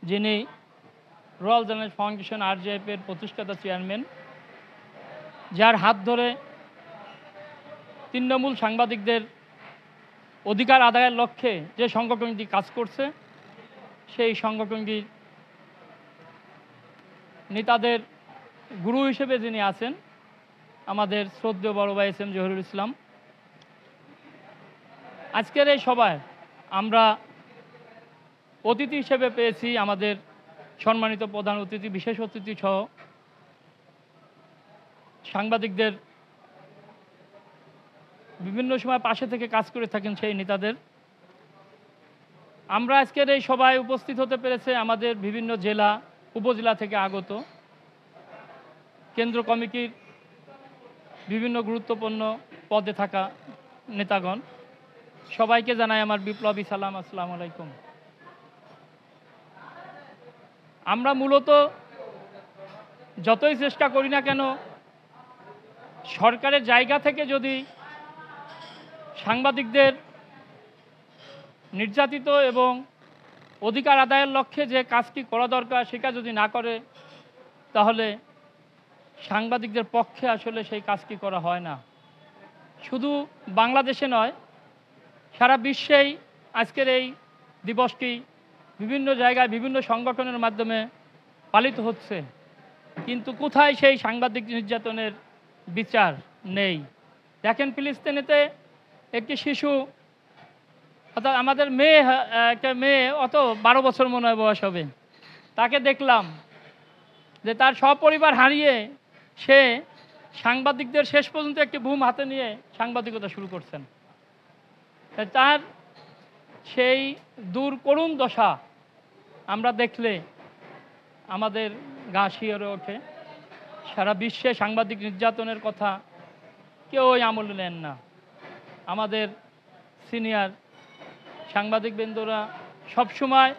যিনি royal journalist foundation RJF-এর প্রতিষ্ঠাতা chairman, যার হাত ধরে তৃণমূল সাংবাদিকদের অধিকার আদায়ের লক্ষ্যে যে সংগঠনটি কাজ করছে, সেই সংগঠনটির নেতাদের গুরু হিসেবে যিনি আছেন আমাদের শ্রদ্ধেয় বড় ভাই SM জহিরুল ইসলাম। আজকের এই সভায় আমরা অতিথি হিসেবে পেয়েছি আমাদের সম্মানিত প্রধান অতিথি, বিশেষ অতিথি সহ সাংবাদিকদের বিভিন্ন সময় পাশে থেকে কাজ করে থাকেন সেই নেতাদের। আমরা আজকের এই সভায় উপস্থিত হতে পেরেছে আমাদের বিভিন্ন জেলা উপজেলা থেকে আগত কেন্দ্র কমিটির বিভিন্ন গুরুত্বপূর্ণ পদে থাকা নেতাগণ। সবাইকে জানাই আমার বিপ্লবী সালাম, আসসালামু আলাইকুম। আমরা মূলত যতই চেষ্টা করি না কেন, সরকারের জায়গা থেকে যদি সাংবাদিকদের নির্যাতিত এবং অধিকার আদায়ের লক্ষ্যে যে কাজটি করা দরকার সেটা যদি না করে, তাহলে সাংবাদিকদের পক্ষে আসলে সেই কাজটি করা হয় না। শুধু বাংলাদেশে নয়, সারা বিশ্বেই আজকের এই দিবসটি বিভিন্ন জায়গায় বিভিন্ন সংগঠনের মাধ্যমে পালিত হচ্ছে, কিন্তু কোথায় সেই সাংবাদিক নির্যাতনের বিচার নেই। দেখেন, ফিলিস্তিনেতে একটি শিশু, অর্থাৎ আমাদের একটা মেয়ে, অত 12 বছর মনে হয় বয়স হবে, তাকে দেখলাম যে তার সপরিবার হারিয়ে সে সাংবাদিকদের শেষ পর্যন্ত একটি বুম হাতে নিয়ে সাংবাদিকতা শুরু করছেন। তার সেই দূর করুণ দশা আমরা দেখলে আমাদের গা শিহরে ওঠে। সারা বিশ্বে সাংবাদিক নির্যাতনের কথা কেউই আমলে নেন না। আমাদের সিনিয়র সাংবাদিকবৃন্দরা সবসময়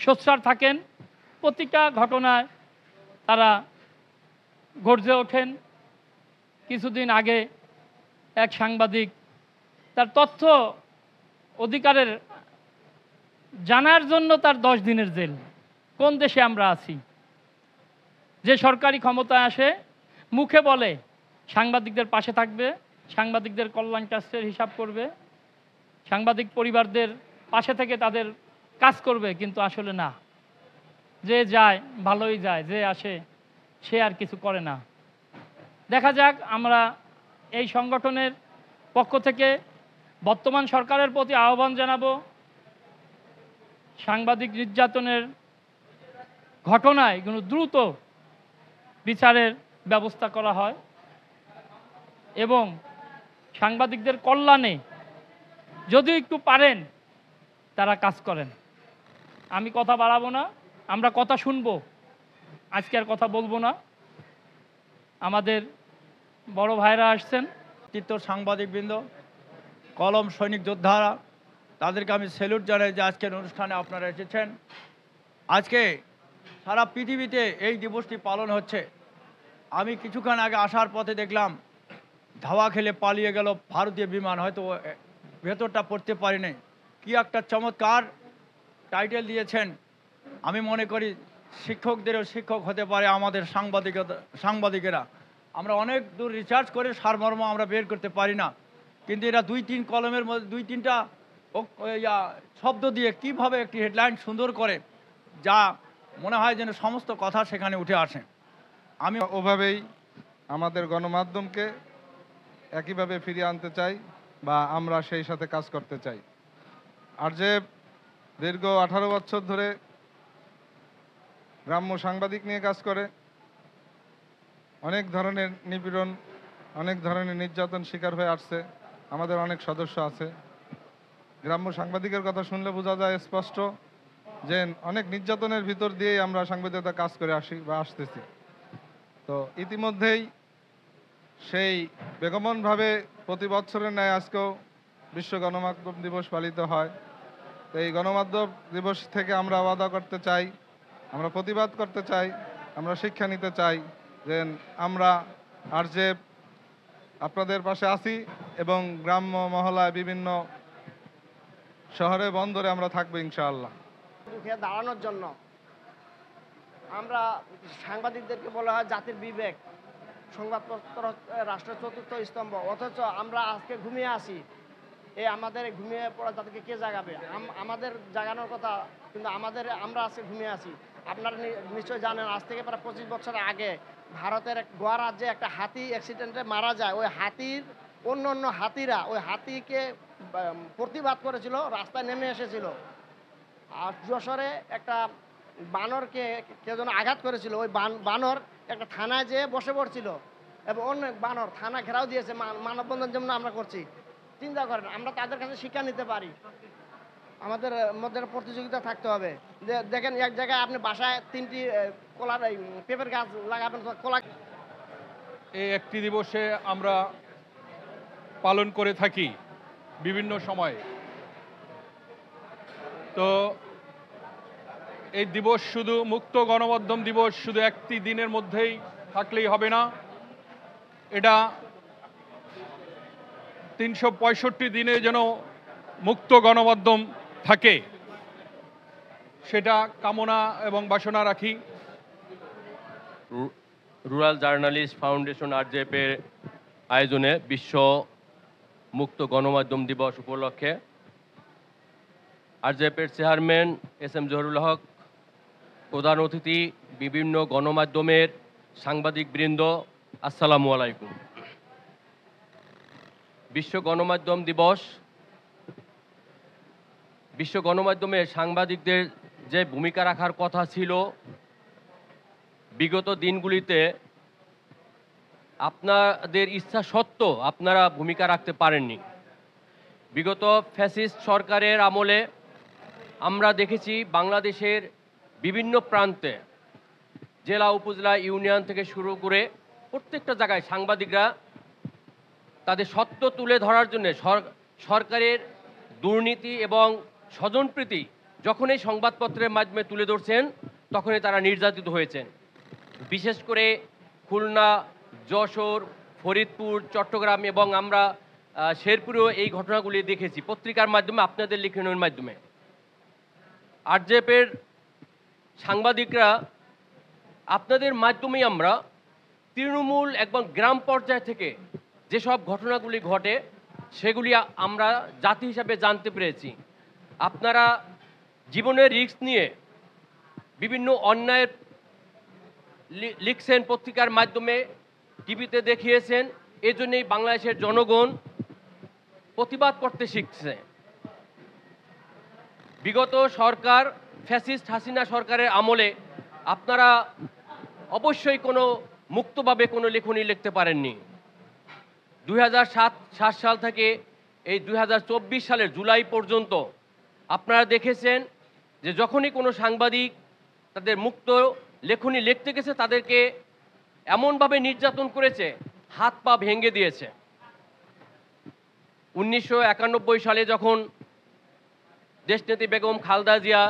সোচ্চার থাকেন, প্রতিটা ঘটনায় তারা গর্জে ওঠেন। কিছুদিন আগে এক সাংবাদিক তার তথ্য অধিকারের জানার জন্য তার 10 দিনের জেল। কোন দেশে আমরা আছি? যে সরকারি ক্ষমতায় আসে মুখে বলে সাংবাদিকদের পাশে থাকবে, সাংবাদিকদের কল্যাণ ট্রাস্টের হিসাব করবে, সাংবাদিক পরিবারদের পাশে থেকে তাদের কাজ করবে, কিন্তু আসলে না। যে যায় ভালোই যায়, যে আসে সে আর কিছু করে না। দেখা যাক, আমরা এই সংগঠনের পক্ষ থেকে বর্তমান সরকারের প্রতি আহ্বান জানাবো, সাংবাদিক নির্যাতনের ঘটনায় কোনো দ্রুত বিচারের ব্যবস্থা করা হয় এবং সাংবাদিকদের কল্যাণে যদি একটু পারেন তারা কাজ করেন। আমি কথা বাড়াবো না, আমরা কথা শুনবো, আজকে আর কথা বলবো না। আমাদের বড় ভাইরা আসছেন, সাংবাদিকবৃন্দ, কলম সৈনিক যোদ্ধারা, তাদেরকে আমি স্যালুট জানাই যে আজকের অনুষ্ঠানে আপনারা এসেছেন। আজকে সারা পৃথিবীতে এই দিবসটি পালন হচ্ছে। আমি কিছুক্ষণ আগে আসার পথে দেখলাম ধাওয়া খেলে পালিয়ে গেল ভারতীয় বিমান, হয়তো ভেতরটা পড়তে পারিনি। কি একটা চমৎকার টাইটেল দিয়েছেন। আমি মনে করি শিক্ষকদেরও শিক্ষক হতে পারে আমাদের সাংবাদিকেরা। আমরা অনেক দূর রিসার্চ করে সারমর্ম আমরা বের করতে পারি না, কিন্তু এরা 2-3 কলমের মধ্যে 2-3টা শব্দ দিয়ে কিভাবে একটি হেডলাইন সুন্দর করে, যা মনে হয় যেন সমস্ত কথা সেখানে উঠে আসে। আমি ওভাবেই আমাদের গণমাধ্যমকে একইভাবে ফিরিয়ে আনতে চাই, বা আমরা সেই সাথে কাজ করতে চাই। আর যে দীর্ঘ 18 বছর ধরে গ্রাম্য সাংবাদিক নিয়ে কাজ করে, অনেক ধরনের নিপীড়ন, অনেক ধরনের নির্যাতন শিকার হয়ে আসছে। আমাদের অনেক সদস্য আছে। গ্রাম্য সাংবাদিকের কথা শুনলে বোঝা যায় স্পষ্ট যে অনেক নির্যাতনের ভিতর দিয়েই আমরা সাংবাদিকতা কাজ করে আসি বা আসতেছি। তো ইতিমধ্যেই সেই বেগমনভাবে প্রতি বছরের ন্যায় আজকেও বিশ্ব গণমাধ্যম দিবস পালিত হয়। তো এই গণমাধ্যম দিবস থেকে আমরা ওয়াদা করতে চাই, আমরা প্রতিবাদ করতে চাই, আমরা শিক্ষা নিতে চাই যে আমরা RJF আপনাদের পাশে আছি এবং গ্রাম্য মহলায় বিভিন্ন শহরে বন্দরে আমরা থাকবো ইনশাআল্লাহ। দাঁড়ানোর জন্য আমরা সাংবাদিকদেরকে বলা হয় জাতির বিবেক, সংবাদপত্র হচ্ছে রাষ্ট্রের চতুর্থ স্তম্ভ, অথচ আমরা আজকে ঘুমিয়ে আসি। আমাদের ঘুমিয়ে পড়া জাতিকে কে জাগাবে? আমাদের জাগানোর কথা, কিন্তু আমরা আজকে ঘুমিয়ে আছি। আপনারা নিশ্চয়ই জানেন, আজ থেকে প্রায় 25 বছর আগে ভারতের গোয়া রাজ্যে একটা হাতি অ্যাক্সিডেন্টে মারা যায়। ওই হাতির অন্য হাতিরা ওই হাতিকে প্রতিবাদ করেছিল, রাস্তায় নেমে এসেছিল। আর যশোরে একটা বানরকে কেউ যেন আঘাত করেছিল, ওই বানর একটা থানায় যেয়ে বসে পড়ছিল এবং অনেক বানর থানা ঘেরাও দিয়েছে। মানববন্ধন যেমন আমরা করছি, চিন্তা করেন, আমরা তাদের কাছে শিক্ষা নিতে পারি। আমাদের মধ্যে প্রতিযোগিতা থাকতে হবে। যে দেখেন, এক জায়গায় আপনি বাসায় 3টি কলার পেঁপের গাছ লাগাবেন, কলা। এই একটি দিবসে আমরা পালন করে থাকি বিভিন্ন সময়ে। তো এই দিবস শুধু মুক্ত গণমাধ্যম দিবস শুধু একটি দিনের মধ্যেই থাকলেই হবে না, এটা 365 দিনে যেন মুক্ত গণমাধ্যম থাকে সেটা কামনা এবং বাসনা রাখি। রুরাল জার্নালিস্ট ফাউন্ডেশন আরজেএফের আয়োজনে বিশ্ব মুক্ত গণমাধ্যম দিবস উপলক্ষে আরজেএফের চেয়ারম্যান এস.এম. জহুরুল হক, প্রধান অতিথি, বিভিন্ন গণমাধ্যমের সাংবাদিকবৃন্দ, আসসালামু আলাইকুম। বিশ্ব গণমাধ্যম দিবস, বিশ্ব গণমাধ্যমে সাংবাদিকদের যে ভূমিকা রাখার কথা ছিল, বিগত দিনগুলিতে আপনাদের ইচ্ছা সত্ত্বেও আপনারা ভূমিকা রাখতে পারেননি। বিগত ফ্যাসিস্ট সরকারের আমলে আমরা দেখেছি বাংলাদেশের বিভিন্ন প্রান্তে, জেলা, উপজেলা, ইউনিয়ন থেকে শুরু করে প্রত্যেকটা জায়গায় সাংবাদিকরা তাদের সত্য তুলে ধরার জন্য সরকারের দুর্নীতি এবং স্বজনপ্রীতি যখন এই সংবাদপত্রের মাধ্যমে তুলে ধরছেন, তখনই তারা নির্যাতিত হয়েছেন। বিশেষ করে খুলনা, যশোর, ফরিদপুর, চট্টগ্রাম এবং আমরা শেরপুরেও এই ঘটনাগুলি দেখেছি পত্রিকার মাধ্যমে, আপনাদের লিখনের মাধ্যমে। আরজেএফের সাংবাদিকরা আপনাদের মাধ্যমেই আমরা তৃণমূল এবং গ্রাম পর্যায় থেকে যেসব ঘটনাগুলি ঘটে সেগুলি আমরা জাতি হিসাবে জানতে পেরেছি। আপনারা জীবনের রিস্ক নিয়ে বিভিন্ন অন্যায়ের লিখছেন, পত্রিকার মাধ্যমে, টিভিতে দেখিয়েছেন। এজন্যই বাংলাদেশের জনগণ প্রতিবাদ করতে শিখছে। বিগত সরকার, ফ্যাসিস্ট হাসিনা সরকারের আমলে আপনারা অবশ্যই কোনো মুক্তভাবে কোনো লেখনী লিখতে পারেননি। 2007 সাল থেকে এই 2024 সালের জুলাই পর্যন্ত আপনারা দেখেছেন যে যখনই কোনো সাংবাদিক তাদের মুক্ত লেখনী লিখতে গেছে, তাদেরকে এমনভাবে নির্যাতন করেছে, হাত পা ভেঙে দিয়েছে। 1991 সালে যখন দেশনেত্রী বেগম খালেদা জিয়া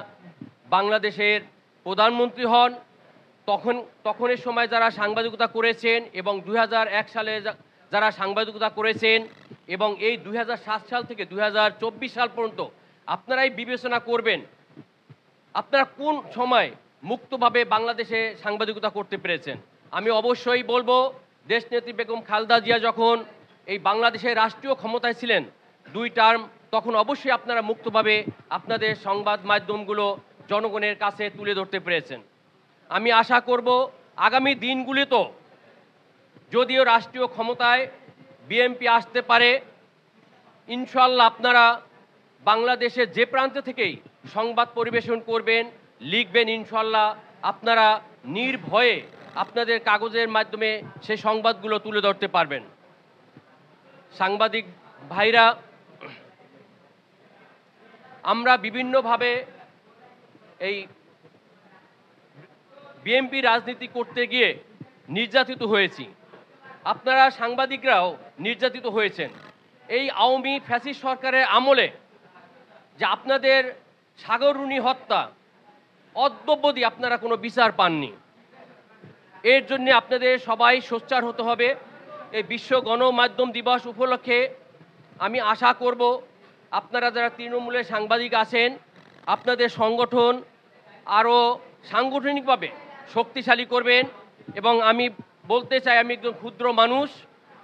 বাংলাদেশের প্রধানমন্ত্রী হন, তখনের সময় যারা সাংবাদিকতা করেছেন এবং 2001 সালে যারা সাংবাদিকতা করেছেন এবং এই 2007 সাল থেকে 2024 সাল পর্যন্ত আপনারাই বিবেচনা করবেন আপনারা কোন সময় মুক্তভাবে বাংলাদেশে সাংবাদিকতা করতে পেরেছেন। আমি অবশ্যই বলবো, দেশনেত্রী বেগম খালেদা জিয়া যখন এই বাংলাদেশের রাষ্ট্রীয় ক্ষমতায় ছিলেন 2 টার্ম, তখন অবশ্যই আপনারা মুক্তভাবে আপনাদের সংবাদ মাধ্যমগুলো জনগণের কাছে তুলে ধরতে পেরেছেন। আমি আশা করব আগামী দিনগুলিতেও যদিও রাষ্ট্রীয় ক্ষমতায় বিএনপি আসতে পারে, ইনশাআল্লাহ আপনারা বাংলাদেশের যে প্রান্ত থেকেই সংবাদ পরিবেশন করবেন, লিখবেন, ইনশাআল্লাহ আপনারা নির্ভয়ে আপনাদের কাগজের মাধ্যমে সেই সংবাদগুলো তুলে ধরতে পারবেন। সাংবাদিক ভাইরা, আমরা বিভিন্নভাবে এই বিএনপি রাজনীতি করতে গিয়ে নির্যাতিত হয়েছি, আপনারা সাংবাদিকরাও নির্যাতিত হয়েছেন। এই আওয়ামী ফ্যাসিস্ট সরকারের আমলে যে আপনাদের সাগররুনি হত্যা অদ্যাবধি আপনারা কোনো বিচার পাননি, এর জন্য আপনাদের সবাই সোচ্চার হতে হবে। এই বিশ্ব গণমাধ্যম দিবস উপলক্ষে আমি আশা করব আপনারা যারা তৃণমূলের সাংবাদিক আছেন, আপনাদের সংগঠন আরও সাংগঠনিকভাবে শক্তিশালী করবেন। এবং আমি বলতে চাই, আমি একজন ক্ষুদ্র মানুষ,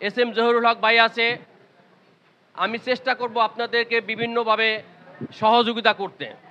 এস.এম. জহুরুল হক ভাই আছে, আমি চেষ্টা করব আপনাদেরকে বিভিন্নভাবে সহযোগিতা করতে।